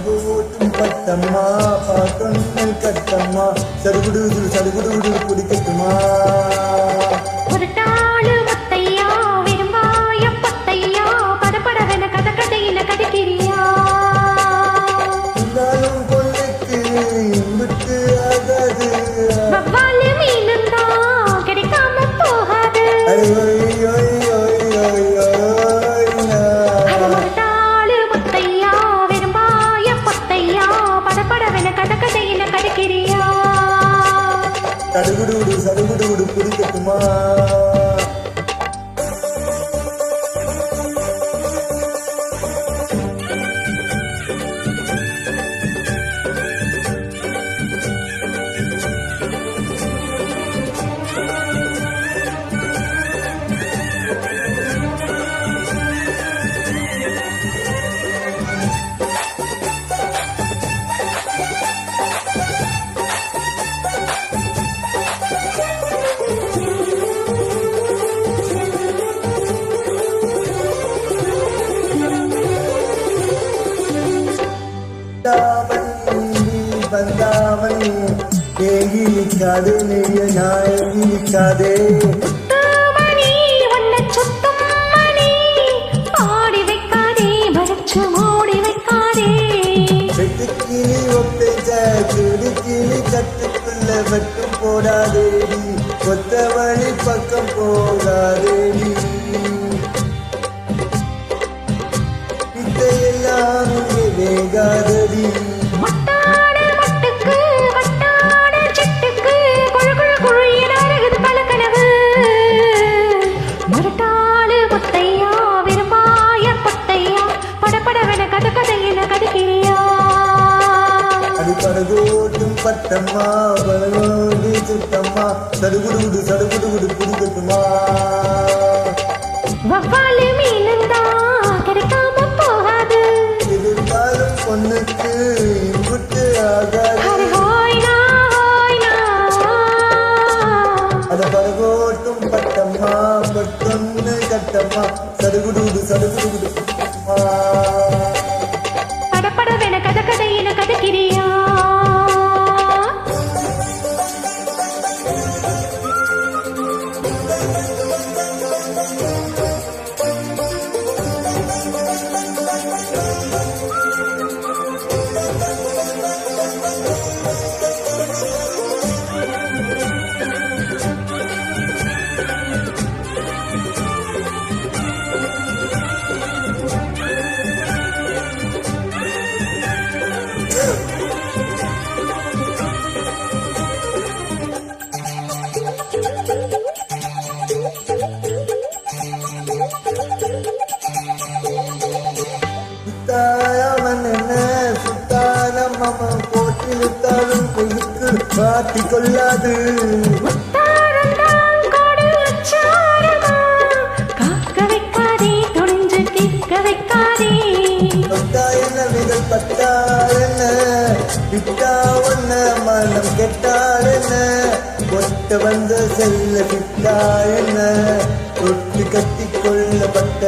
படுகோட்டும் பட்டம்மா பாட்டொன்னு கட்டம்மா சடுகுடு குடிக்கட்டுமா ஒரு டாளு மத்தையா விரும்பாய பத்தையா படபடவென கதையில கதைக்கிறியா இருந்தாலும் பொண்ணுக்கு இம்புட்டு ஆகாது வவ்வாலு மீனும் தான் கிடைக்காம போகாது ஒரு டாளு மத்தையா விரும்பாய பத்தையா படபடவென கதையில கதைக்கிறியா சடுகுடு குடிக்கட்டுமா வந்தாவன் ஏங்கி நிற்காதே நெய்ய நாயங்கி நிற்காதே வெட்டுக்கிளி ஒப்பேஜ கிளி கட்டுக்குள்ள வெட்டு போடாதேடி கொத்த வழி பக்கம் போகாதேடி இதையெல்லாம் இங்கே வேகாதடி படகோட்டும் பட்டம்மா படகோடு சுட்டம்மா சடுகுடு குடிக்கட்டுமா வவ்வாலு மீனந்தா கிடைக்காம போகாது இருந்தாலும் பொண்ணுக்கு இம்புட்டு ஆகாது அத படகோட்டும் பட்டம்மா பட்டொன்னு கட்டம்மா சடுகுடு குடிக்கட்டுமா படபடவென கதையில கதைக்கிறியா போட்டிருத்தாலும் பொய்க்கு மாட்டி கொள்ளாது விதல் பட்டாளென்ன விட்டா ஒன்ன மனம் கெட்டாளென்ன ஒட்ட வந்த செல்ல விட்டா என்ன தொட்டு கட்டி கொள்ளப்பட்ட